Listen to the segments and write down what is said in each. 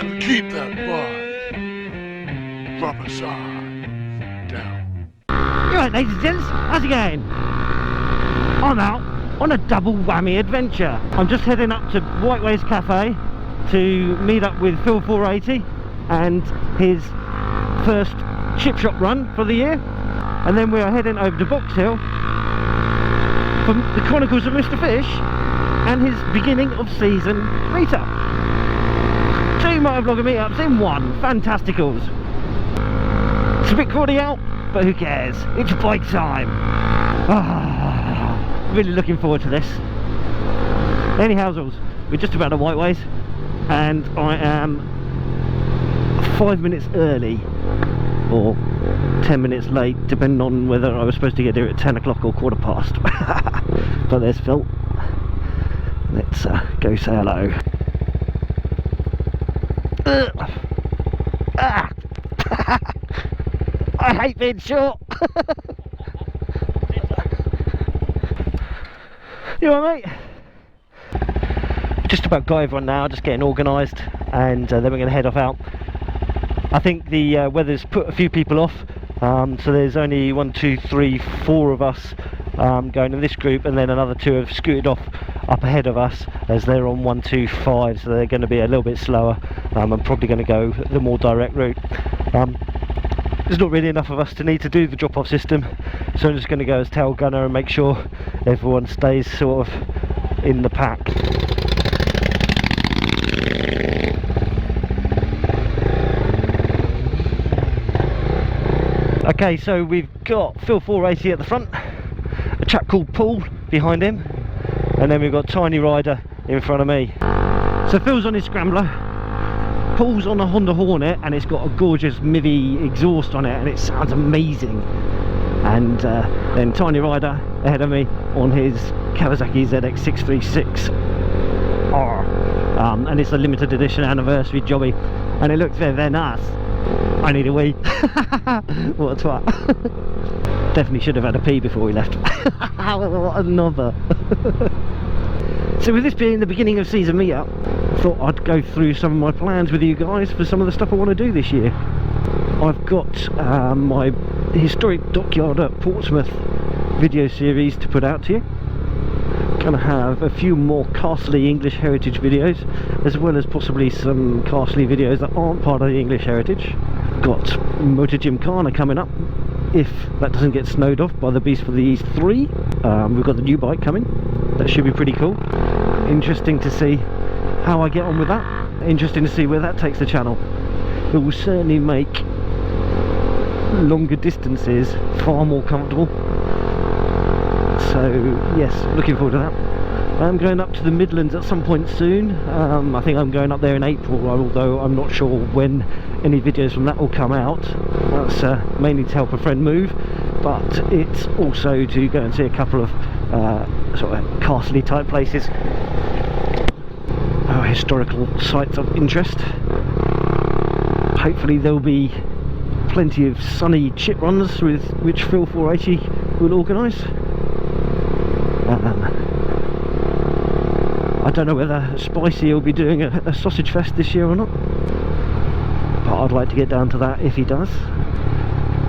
Gonna keep that vibe. Proper side down. You right, ladies and gents, how's it going? I'm out on a double whammy adventure. I'm just heading up to Whiteways Cafe to meet up with Phil480 and his first chip shop run for the year, and then we are heading over to Box Hill for the Chronicles of Mr Fish and his beginning of season meetup. 2 motovlogger meetups in one, fantasticals. It's a bit crowded out, but who cares? It's bike time. Really looking forward to this. Anyhow, we're just about at Whiteways, and I am 5 minutes early or 10 minutes late, depending on whether I was supposed to get here at 10 o'clock or 1:15. But there's Phil. Let's go say hello. I hate being short. You alright, mate? Just about got everyone now, just getting organised, and then we're going to head off out. I think the weather's put a few people off, so there's only 1, 2, 3, 4 of us going in this group, and then another 2 have scooted off up ahead of us as they're on 1, 2, 5, so they're going to be a little bit slower. I'm probably going to go the more direct route. There's not really enough of us to need to do the drop-off system, so I'm just going to go as tail gunner and make sure everyone stays sort of in the pack. Okay, so we've got Phil480 at the front, a chap called Paul behind him, and then we've got Tiny Rider in front of me. So Phil's on his Scrambler, Paul's on a Honda Hornet, and it's got a gorgeous Mivy exhaust on it, and it sounds amazing. And then Tiny Rider ahead of me on his Kawasaki ZX636 R, and it's a limited edition anniversary jobby, and it looks very, very nice. I need a wee. What a twat. Definitely should have had a pee before we left. What another. So with this being the beginning of season meetup, I thought I'd go through some of my plans with you guys for some of the stuff I want to do this year. I've got my historic dockyard at Portsmouth video series to put out to you. Gonna have a few more Castley English Heritage videos, as well as possibly some Castley videos that aren't part of the English Heritage. Got Motor Gymkhana coming up, if that doesn't get snowed off by the Beast for the East 3. We've got the new bike coming, that should be pretty cool. Interesting to see how I get on with that. Interesting to see where that takes the channel. It will certainly make longer distances far more comfortable. So yes, looking forward to that. I'm going up to the Midlands at some point soon. I think I'm going up there in April, although I'm not sure when any videos from that will come out. That's mainly to help a friend move, but it's also to go and see a couple of sort of Castley type places, historical sites of interest. Hopefully there'll be plenty of sunny chip runs with which Phil480 will organise. I don't know whether Spicy will be doing a sausage fest this year or not, but I'd like to get down to that if he does.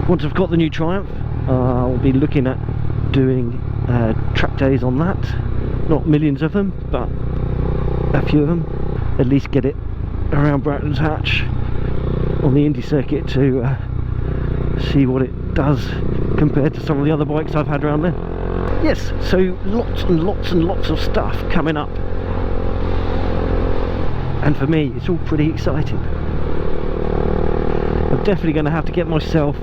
Once I've got the new Triumph, I'll be looking at doing track days on that. Not millions of them, but a few of them. At least get it around Broughton's Hatch on the Indy circuit to see what it does compared to some of the other bikes I've had around there. Yes, so lots and lots and lots of stuff coming up, and for me it's all pretty exciting. I'm definitely going to have to get myself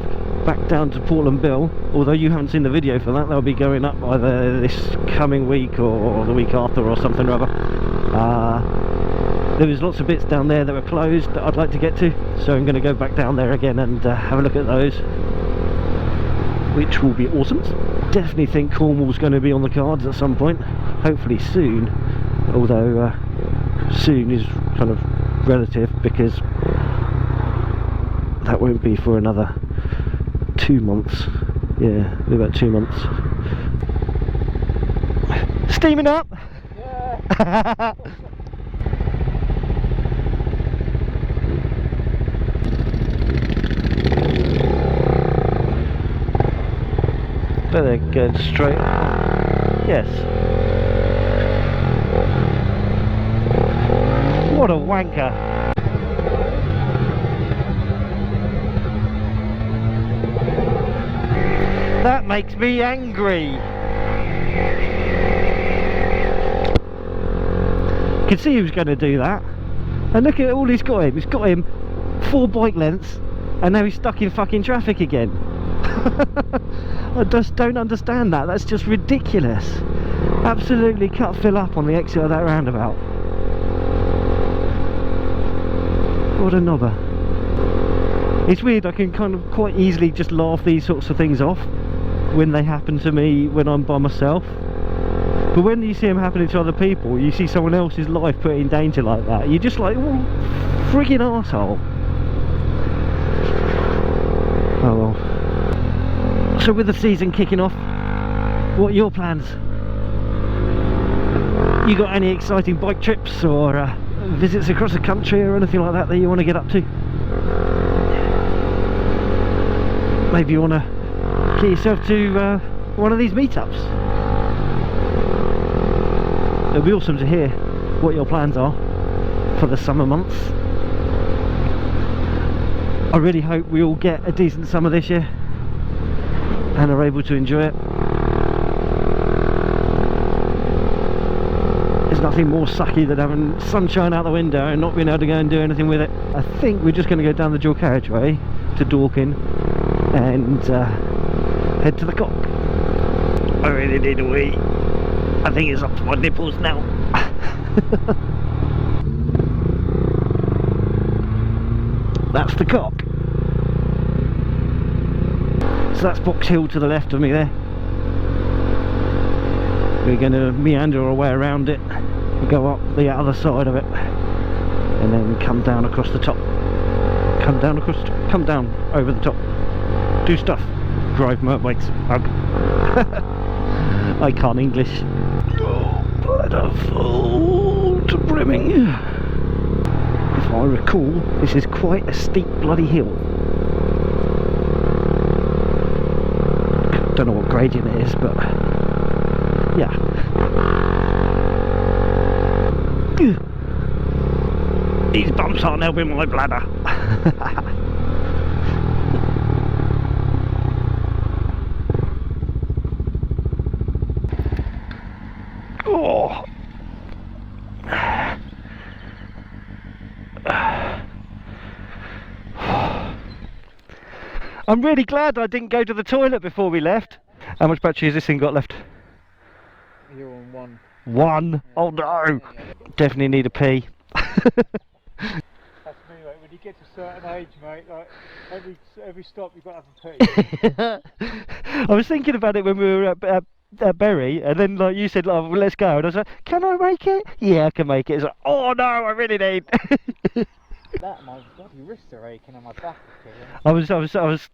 back down to Portland Bill, although you haven't seen the video for that. They'll be going up either this coming week or the week after or something or other. There was lots of bits down there that were closed that I'd like to get to, so I'm going to go back down there again and have a look at those, which will be awesome. Definitely think Cornwall's going to be on the cards at some point, hopefully soon, although soon is kind of relative, because that won't be for another 2 months. Yeah, about 2 months. Steaming up! Yeah. But they're going straight. Yes. What a wanker. That makes me angry. You can see who's going to do that. And look at all he's got him. He's got him 4 bike lengths, and now he's stuck in fucking traffic again. I just don't understand that. That's just ridiculous. Absolutely cut Phil up on the exit of that roundabout. What a knobber. It's weird, I can kind of quite easily just laugh these sorts of things off when they happen to me when I'm by myself. But when you see them happening to other people, you see someone else's life put in danger like that, you're just like, oh, friggin' arsehole. Oh well. So with the season kicking off, what are your plans? You got any exciting bike trips or visits across the country or anything like that that you want to get up to? Maybe you want to get yourself to one of these meetups. It'll be awesome to hear what your plans are for the summer months. I really hope we all get a decent summer this year and are able to enjoy it. There's nothing more sucky than having sunshine out the window and not being able to go and do anything with it. I think we're just going to go down the dual carriageway to Dorking and head to the Cock. I really need a wee. I think it's up to my nipples now. That's the Cock. So that's Box Hill to the left of me there. We're going to meander our way around it, go up the other side of it, and then come down across the top. Come down across, come down over the top. Do stuff. Drive motorbikes. Hug. I can't English. Oh, bladder full to brimming. If I recall, this is quite a steep bloody hill. Don't know what gradient it is, but yeah. These bumps aren't helping my bladder. Oh. I'm really glad I didn't go to the toilet before we left. How much battery has this thing got left? You're on 1. 1? Yeah. Oh no! Yeah. Definitely need a pee. That's me, mate. When you get to a certain age, mate, like every stop you've got to have a pee. I was thinking about it when we were at Bury, and then like you said, like, well, let's go, and I was like, can I make it? Yeah, I can make it. It's like, oh no, I really need. That my bloody wrists are aching and my back is I killing. was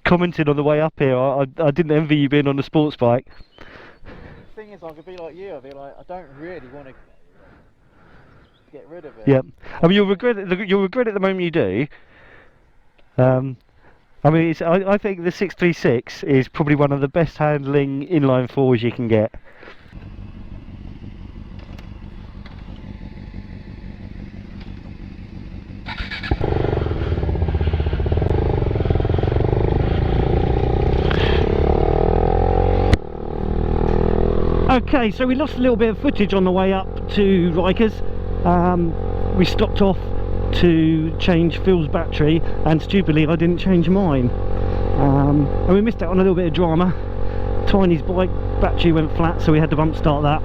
commenting on the way up here. I didn't envy you being on the sports bike. The thing is, I could be like you. I'd be like, I don't really want to get rid of it. Yeah, I mean, you'll regret it the moment you do. I mean, I think the 636 is probably one of the best handling inline fours you can get. Okay, so we lost a little bit of footage on the way up to Rykas. We stopped off to change Phil's battery, and stupidly I didn't change mine. And we missed out on a little bit of drama. Tiny's bike battery went flat, so we had to bump start that.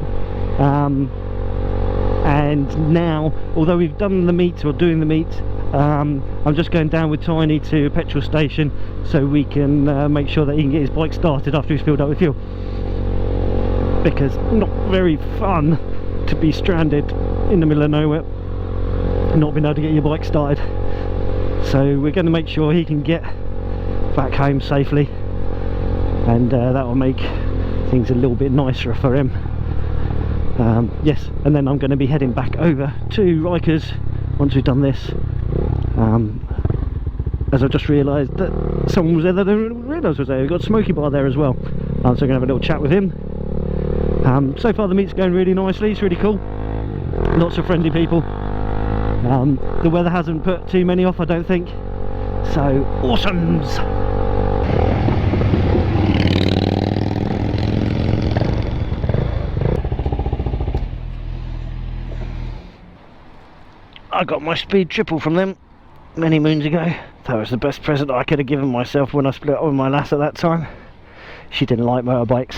And now, although we've done the meet, or doing the meet, I'm just going down with Tiny to a petrol station so we can make sure that he can get his bike started after he's filled up with fuel. Because not very fun to be stranded in the middle of nowhere and not being able to get your bike started. So we're going to make sure he can get back home safely, and that will make things a little bit nicer for him. Yes, and then I'm going to be heading back over to Rykas once we've done this. As I just realised that someone was there that I didn't realise was there. We've got a smoky bar there as well. So I'm going to have a little chat with him. So far the meet's going really nicely, it's really cool. Lots of friendly people. The weather hasn't put too many off, I don't think. So, awesomes! I got my speed triple from them many moons ago. That was the best present I could have given myself when I split up with my lass at that time. She didn't like motorbikes.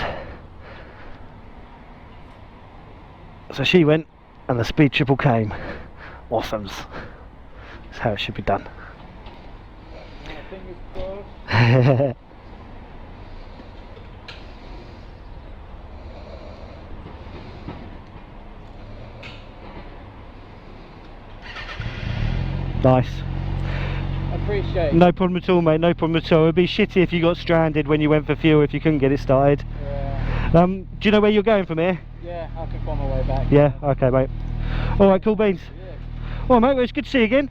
So she went and the speed triple came. Awesomes. That's how it should be done. Nice. Appreciate it. No problem at all, mate, no problem at all. It'd be shitty if you got stranded when you went for fuel if you couldn't get it started. Yeah. Do you know where you're going from here? Yeah, I can find my way back. Yeah, okay, mate. Alright, cool beans. Yeah. Well, mate, well, it's good to see you again.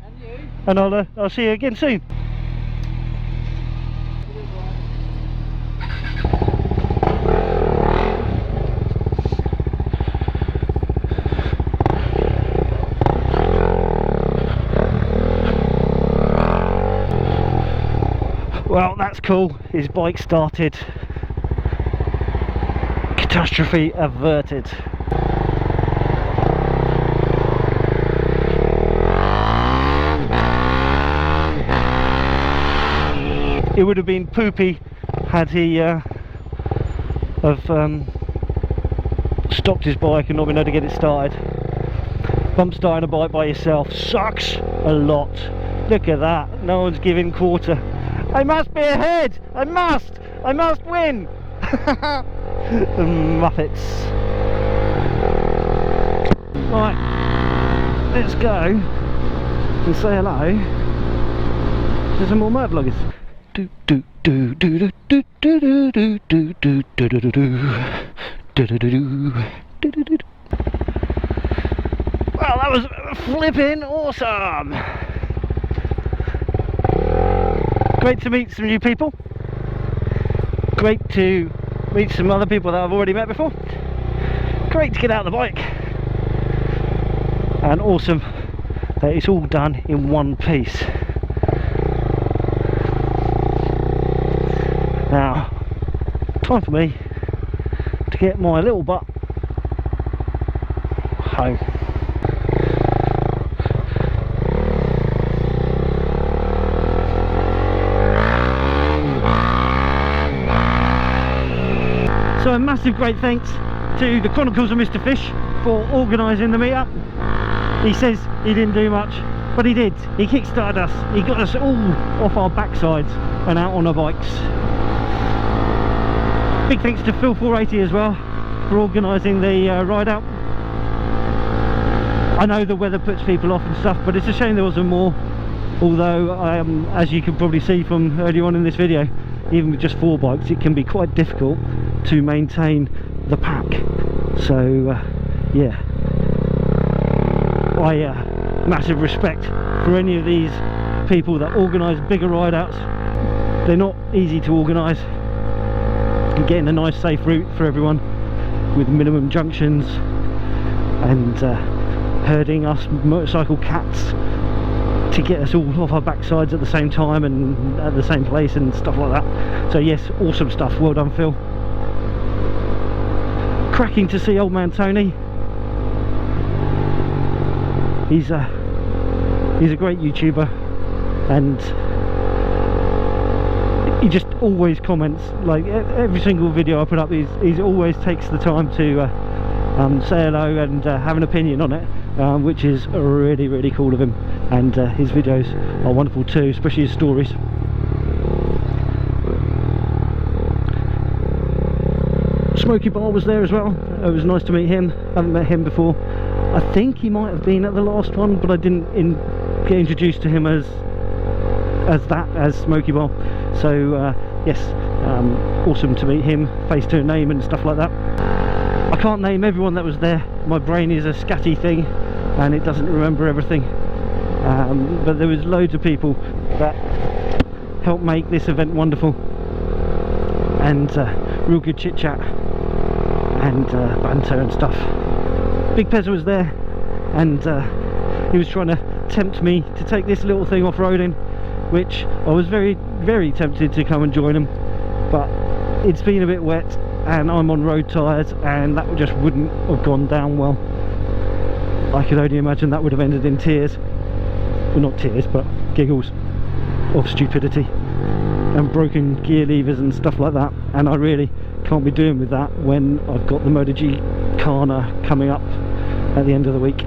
And you? And I'll see you again soon. Well, that's cool. His bike started. Catastrophe averted. It would have been poopy had he stopped his bike and not been able to get it started. Bump starting a bike by yourself sucks a lot. Look at that. No one's giving quarter. I must be ahead! I must win! The Muppets. Right, let's go and say hello to some more motor vloggers. Do do do do do do do do do do do do do do do do do. Well, that was flipping awesome! Great to meet some new people. Great to meet some other people that I've already met before. Great to get out of the bike. And awesome that it's all done in one piece. Now, time for me to get my little butt home. So a massive great thanks to the Chronicles of Mr Fish for organising the meetup. He says he didn't do much, but he did. He kick-started us. He got us all off our backsides and out on our bikes. Big thanks to Phil480 as well for organising the ride out. I know the weather puts people off and stuff, but it's a shame there wasn't more. Although, as you can probably see from earlier on in this video, even with just 4 bikes it can be quite difficult to maintain the pack. So yeah, massive respect for any of these people that organise bigger ride outs. They're not easy to organise, and getting a nice safe route for everyone with minimum junctions and herding us motorcycle cats to get us all off our backsides at the same time and at the same place and stuff like that. So yes, awesome stuff. Well done, Phil. Cracking to see old man Tony. He's a great YouTuber, and he just always comments, like every single video I put up, he always takes the time to say hello and have an opinion on it, which is really, really cool of him. And his videos are wonderful too, especially his stories. Smokey Bar was there as well. It was nice to meet him. I haven't met him before. I think he might have been at the last one, but I didn't get introduced to him as Smokey Bar. So yes, awesome to meet him, face to a name and stuff like that. I can't name everyone that was there. My brain is a scatty thing and it doesn't remember everything. But there was loads of people that helped make this event wonderful, and real good chit chat and banter and stuff. Big Pezza was there, and he was trying to tempt me to take this little thing off-roading, which I was very, very tempted to come and join him, but it's been a bit wet and I'm on road tyres, and that just wouldn't have gone down well. I could only imagine that would have ended in tears. Well, not tears, but giggles of stupidity and broken gear levers and stuff like that, and I really can't be doing with that when I've got the MotoG Kana coming up at the end of the week.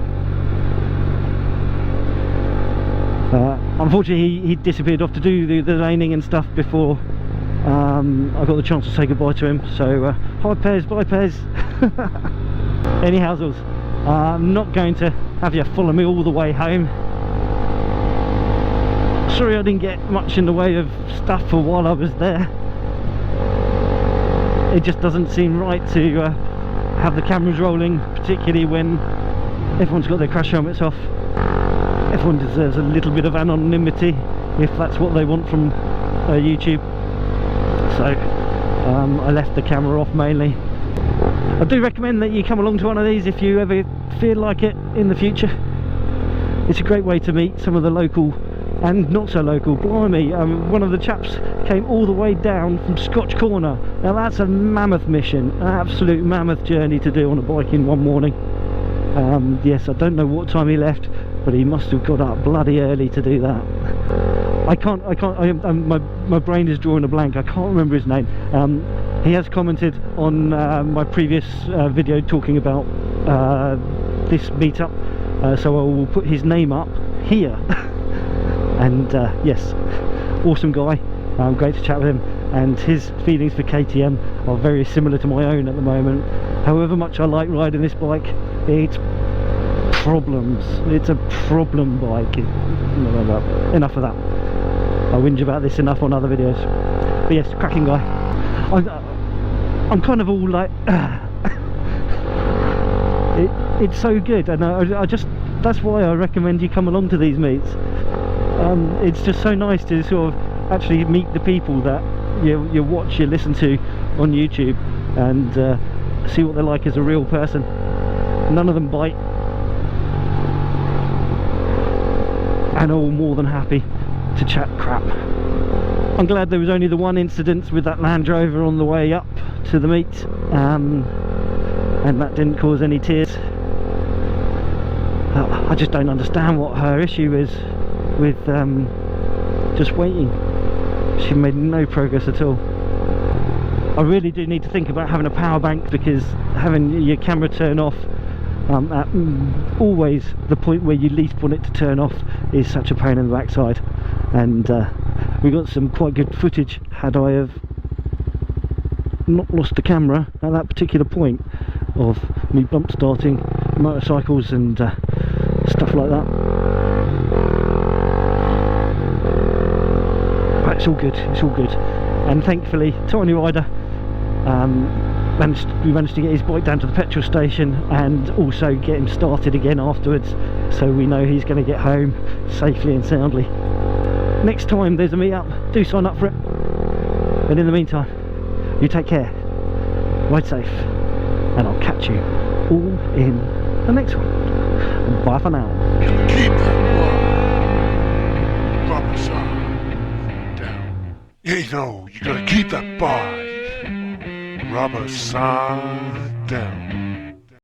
Unfortunately he disappeared off to do the laning and stuff before I got the chance to say goodbye to him, so hi Pez, bye Pez. Anyhow, I'm not going to have you follow me all the way home. Sorry I didn't get much in the way of stuff for while I was there. It just doesn't seem right to have the cameras rolling, particularly when everyone's got their crash helmets off. Everyone deserves a little bit of anonymity if that's what they want from YouTube. So I left the camera off mainly. I do recommend that you come along to one of these if you ever feel like it in the future. It's a great way to meet some of the local and not so local. Blimey, one of the chaps came all the way down from Scotch Corner. Now that's a mammoth mission, an absolute mammoth journey to do on a bike in one morning. Yes, I don't know what time he left, but he must have got up bloody early to do that. My brain is drawing a blank. I can't remember his name. He has commented on my previous video talking about this meetup, so I will put his name up here. And yes, awesome guy, great to chat with him, and his feelings for KTM are very similar to my own at the moment. However much I like riding this bike, it's problems. It's a problem bike. Enough of that. I whinge about this enough on other videos. But yes, cracking guy. I'm kind of all like it's so good, and I just, that's why I recommend you come along to these meets. It's just so nice to sort of actually meet the people that you watch, you listen to on YouTube, and see what they're like as a real person. None of them bite, and all more than happy to chat crap. I'm glad there was only the one incident with that Land Rover on the way up to the meet, and that didn't cause any tears. I just don't understand what her issue is with just waiting. She made no progress at all. I really do need to think about having a power bank, because having your camera turn off at always the point where you least want it to turn off is such a pain in the backside. And we got some quite good footage had I have not lost the camera at that particular point of me bump starting motorcycles and stuff like that. But it's all good, it's all good. And thankfully Tiny Rider we managed to get his bike down to the petrol station and also get him started again afterwards, so we know he's going to get home safely and soundly. Next time there's a meet-up, do sign up for it. But in the meantime, you take care, ride safe, and I'll catch you all in the next one. Bye for now. Keep that bar. Rubber side down. You know, you gotta keep that bar. Rubber side down.